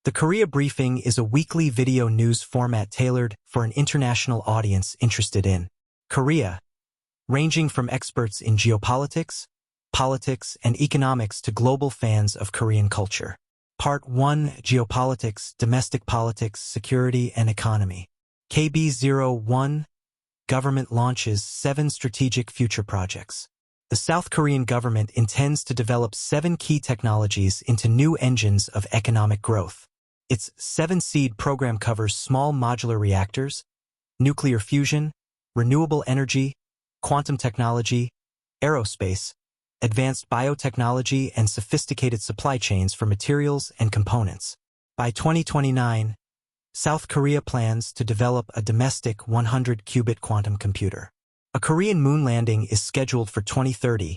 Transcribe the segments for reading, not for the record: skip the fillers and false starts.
The Korea Briefing is a weekly video news format tailored for an international audience interested in Korea, ranging from experts in geopolitics, politics, and economics to global fans of Korean culture. Part 1: Geopolitics, Domestic Politics, Security, and Economy. KB01 Government launches 7 strategic future projects. The South Korean government intends to develop 7 key technologies into new engines of economic growth. Its 7-seed program covers small modular reactors, nuclear fusion, renewable energy, quantum technology, aerospace, advanced biotechnology, and sophisticated supply chains for materials and components. By 2029, South Korea plans to develop a domestic 100-qubit quantum computer. A Korean moon landing is scheduled for 2030,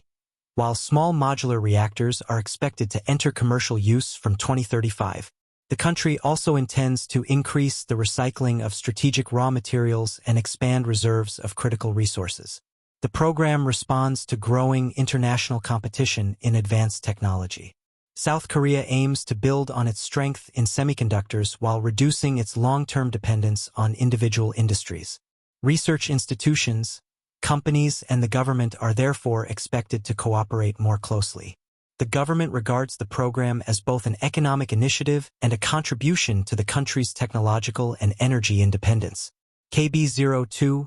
while small modular reactors are expected to enter commercial use from 2035. The country also intends to increase the recycling of strategic raw materials and expand reserves of critical resources. The program responds to growing international competition in advanced technology. South Korea aims to build on its strength in semiconductors while reducing its long-term dependence on individual industries. Research institutions, companies, and the government are therefore expected to cooperate more closely. The government regards the program as both an economic initiative and a contribution to the country's technological and energy independence. KB02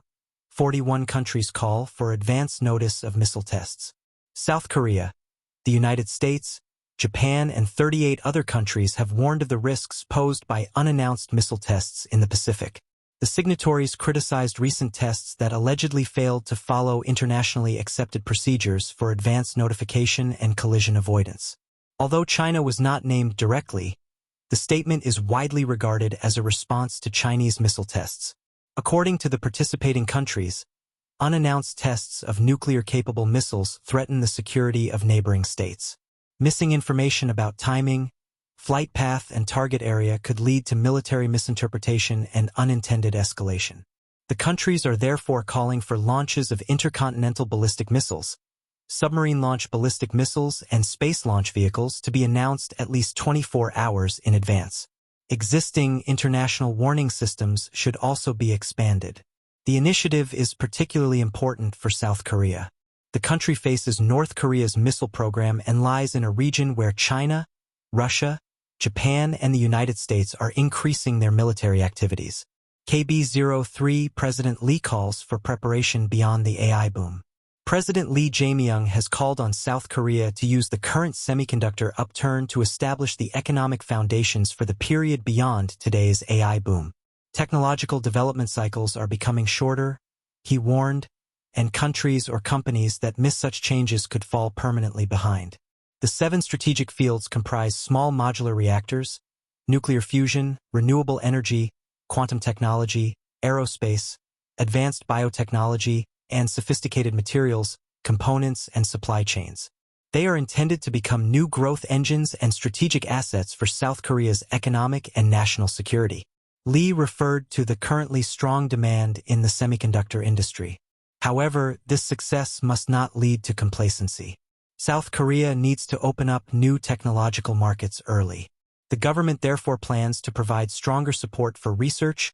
41 countries call for advance notice of missile tests. South Korea, the United States, Japan, and 38 other countries have warned of the risks posed by unannounced missile tests in the Pacific. The signatories criticized recent tests that allegedly failed to follow internationally accepted procedures for advance notification and collision avoidance. Although China was not named directly, the statement is widely regarded as a response to Chinese missile tests. According to the participating countries, unannounced tests of nuclear-capable missiles threaten the security of neighboring states. Missing information about timing, flight path, and target area could lead to military misinterpretation and unintended escalation. The countries are therefore calling for launches of intercontinental ballistic missiles, submarine-launched ballistic missiles, and space launch vehicles to be announced at least 24 hours in advance. Existing international warning systems should also be expanded. The initiative is particularly important for South Korea. The country faces North Korea's missile program and lies in a region where China, Russia, Japan, and the United States are increasing their military activities. KB03 President Lee calls for preparation beyond the AI boom. President Lee Jae-myung has called on South Korea to use the current semiconductor upturn to establish the economic foundations for the period beyond today's AI boom. Technological development cycles are becoming shorter, he warned, and countries or companies that miss such changes could fall permanently behind. The 7 strategic fields comprise small modular reactors, nuclear fusion, renewable energy, quantum technology, aerospace, advanced biotechnology, and sophisticated materials, components, and supply chains. They are intended to become new growth engines and strategic assets for South Korea's economic and national security. Lee referred to the currently strong demand in the semiconductor industry. However, this success must not lead to complacency. South Korea needs to open up new technological markets early. The government therefore plans to provide stronger support for research,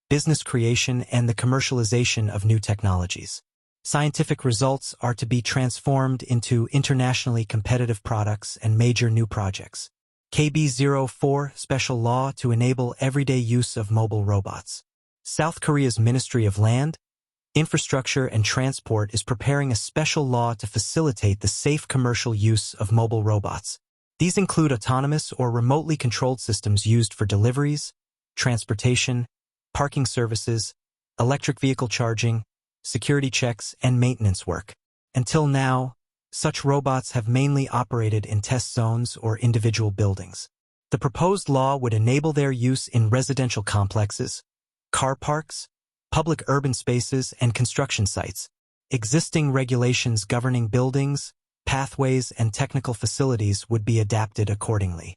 business creation, and the commercialization of new technologies. Scientific results are to be transformed into internationally competitive products and major new projects. KB04 Special Law to enable everyday use of mobile robots. South Korea's Ministry of Land, Infrastructure and Transport is preparing a special law to facilitate the safe commercial use of mobile robots. These include autonomous or remotely controlled systems used for deliveries, transportation, parking services, electric vehicle charging, security checks, and maintenance work. Until now, such robots have mainly operated in test zones or individual buildings. The proposed law would enable their use in residential complexes, car parks, public urban spaces, and construction sites. Existing regulations governing buildings, pathways, and technical facilities would be adapted accordingly.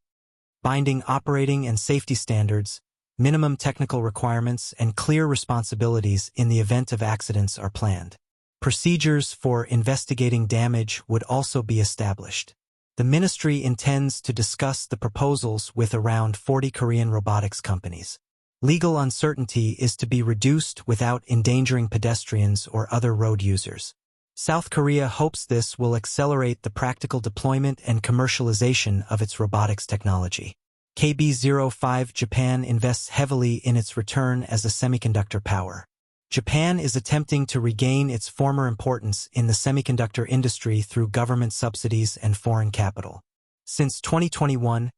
Binding operating and safety standards, minimum technical requirements, and clear responsibilities in the event of accidents are planned. Procedures for investigating damage would also be established. The ministry intends to discuss the proposals with around 40 Korean robotics companies. Legal uncertainty is to be reduced without endangering pedestrians or other road users. South Korea hopes this will accelerate the practical deployment and commercialization of its robotics technology. KB05 Japan invests heavily in its return as a semiconductor power. Japan is attempting to regain its former importance in the semiconductor industry through government subsidies and foreign capital. Since 2021,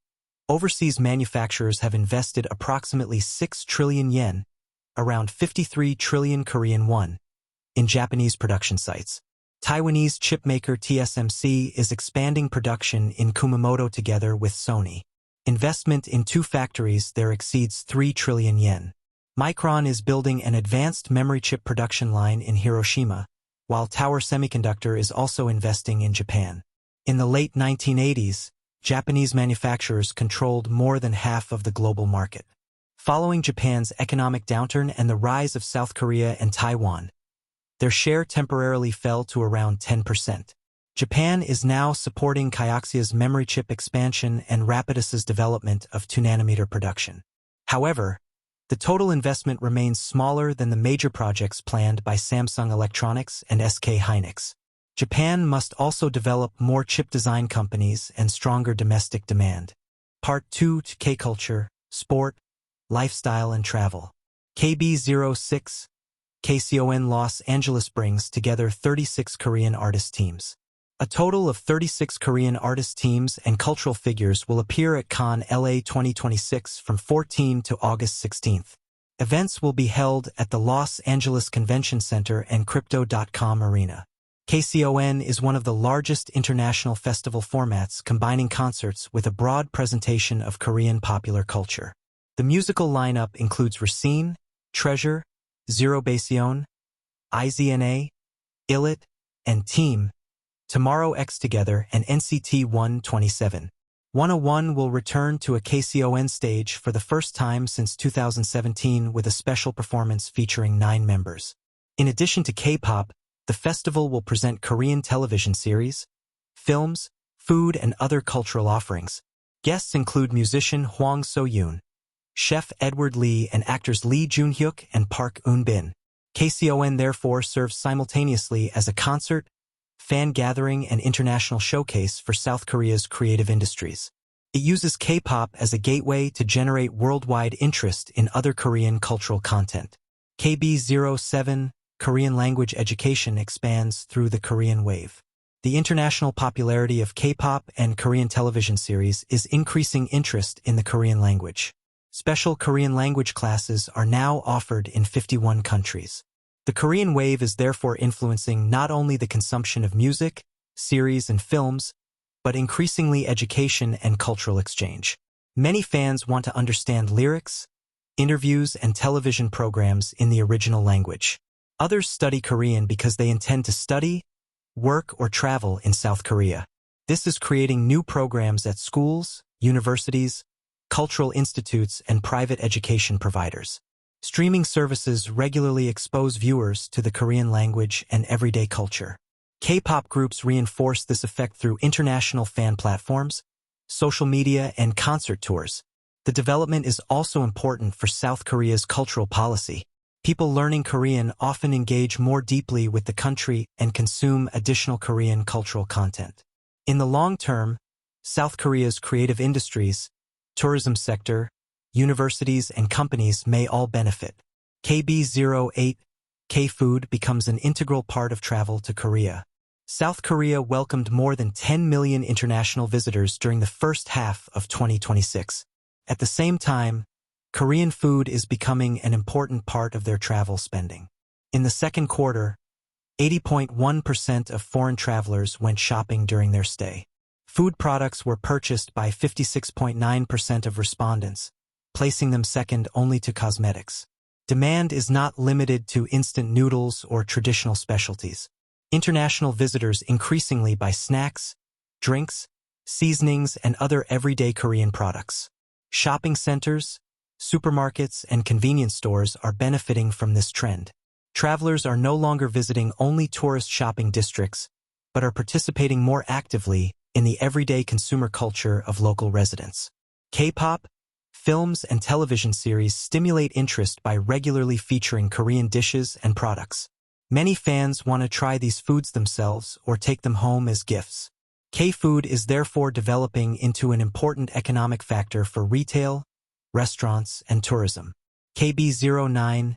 overseas manufacturers have invested approximately 6 trillion yen, around 53 trillion Korean won, in Japanese production sites. Taiwanese chipmaker TSMC is expanding production in Kumamoto together with Sony. Investment in 2 factories there exceeds 3 trillion yen. Micron is building an advanced memory chip production line in Hiroshima, while Tower Semiconductor is also investing in Japan. In the late 1980s, Japanese manufacturers controlled more than half of the global market. Following Japan's economic downturn and the rise of South Korea and Taiwan, their share temporarily fell to around 10%. Japan is now supporting Kioxia's memory chip expansion and Rapidus's development of 2nm production. However, the total investment remains smaller than the major projects planned by Samsung Electronics and SK Hynix. Japan must also develop more chip design companies and stronger domestic demand. Part 2 to K-Culture, Sport, Lifestyle and Travel. KB06, KCON Los Angeles brings together 36 Korean artist teams. A total of 36 Korean artist teams and cultural figures will appear at KCON LA 2026 from 14 to August 16. Events will be held at the Los Angeles Convention Center and Crypto.com Arena. KCON is one of the largest international festival formats combining concerts with a broad presentation of Korean popular culture. The musical lineup includes Racine, Treasure, Zero Basion, IZNA, Illit, and Team, Tomorrow X Together, and NCT 127. 101 will return to a KCON stage for the first time since 2017 with a special performance featuring 9 members. In addition to K-pop, the festival will present Korean television series, films, food, and other cultural offerings. Guests include musician Hwang So-yoon, chef Edward Lee, and actors Lee Jun-hyuk and Park Eun-bin. KCON therefore serves simultaneously as a concert, fan gathering, and international showcase for South Korea's creative industries. It uses K-pop as a gateway to generate worldwide interest in other Korean cultural content. KB07, Korean language education expands through the Korean wave. The international popularity of K-pop and Korean television series is increasing interest in the Korean language. Special Korean language classes are now offered in 51 countries. The Korean wave is therefore influencing not only the consumption of music, series, and films, but increasingly education and cultural exchange. Many fans want to understand lyrics, interviews, and television programs in the original language. Others study Korean because they intend to study, work, or travel in South Korea. This is creating new programs at schools, universities, cultural institutes, and private education providers. Streaming services regularly expose viewers to the Korean language and everyday culture. K-pop groups reinforce this effect through international fan platforms, social media, and concert tours. The development is also important for South Korea's cultural policy. People learning Korean often engage more deeply with the country and consume additional Korean cultural content. In the long term, South Korea's creative industries, tourism sector, universities, and companies may all benefit. KB08, K-food becomes an integral part of travel to Korea. South Korea welcomed more than 10 million international visitors during the first half of 2026. At the same time, Korean food is becoming an important part of their travel spending. In the second quarter, 80.1% of foreign travelers went shopping during their stay. Food products were purchased by 56.9% of respondents, placing them second only to cosmetics. Demand is not limited to instant noodles or traditional specialties. International visitors increasingly buy snacks, drinks, seasonings, and other everyday Korean products. Shopping centers, supermarkets, and convenience stores are benefiting from this trend. Travelers are no longer visiting only tourist shopping districts, but are participating more actively in the everyday consumer culture of local residents. K-pop, films and television series stimulate interest by regularly featuring Korean dishes and products. Many fans want to try these foods themselves or take them home as gifts. K-food is therefore developing into an important economic factor for retail, restaurants, and tourism. KB09,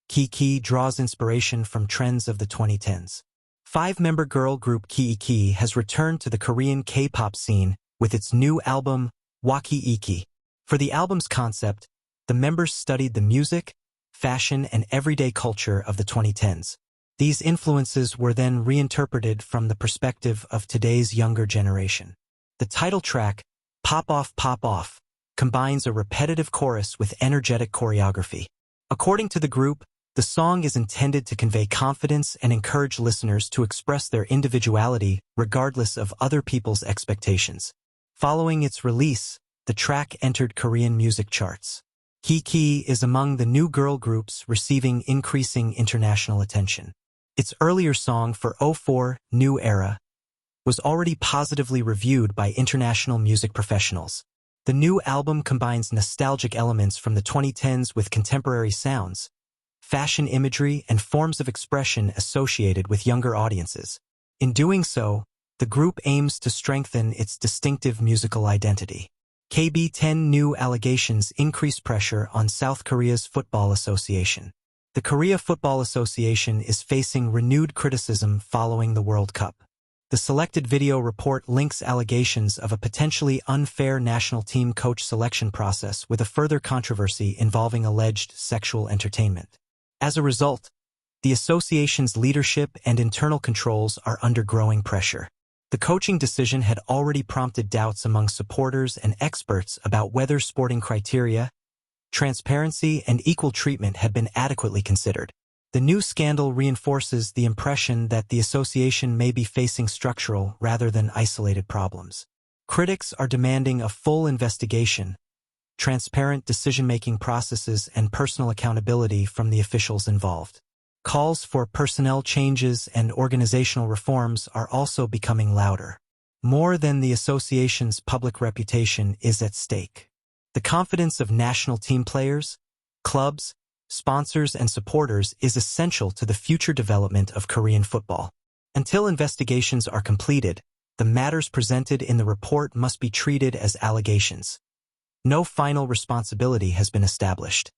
KiiiKiii draws inspiration from trends of the 2010s. Five-member girl group KiiiKiii has returned to the Korean K-pop scene with its new album, KiiiKiii. For the album's concept, the members studied the music, fashion, and everyday culture of the 2010s. These influences were then reinterpreted from the perspective of today's younger generation. The title track, Pop Off, combines a repetitive chorus with energetic choreography. According to the group, the song is intended to convey confidence and encourage listeners to express their individuality regardless of other people's expectations. Following its release, the track entered Korean music charts. KiiiKiii is among the new girl groups receiving increasing international attention. Its earlier song for 04, New Era, was already positively reviewed by international music professionals. The new album combines nostalgic elements from the 2010s with contemporary sounds, fashion imagery, and forms of expression associated with younger audiences. In doing so, the group aims to strengthen its distinctive musical identity. KB10 new allegations increase pressure on South Korea's Football Association. The Korea Football Association is facing renewed criticism following the World Cup. The selected video report links allegations of a potentially unfair national team coach selection process with a further controversy involving alleged sexual entertainment. As a result, the association's leadership and internal controls are under growing pressure. The coaching decision had already prompted doubts among supporters and experts about whether sporting criteria, transparency, and equal treatment had been adequately considered. The new scandal reinforces the impression that the association may be facing structural rather than isolated problems. Critics are demanding a full investigation, transparent decision-making processes, and personal accountability from the officials involved. Calls for personnel changes and organizational reforms are also becoming louder. More than the association's public reputation is at stake. The confidence of national team players, clubs, sponsors, and supporters is essential to the future development of Korean football. Until investigations are completed, the matters presented in the report must be treated as allegations. No final responsibility has been established.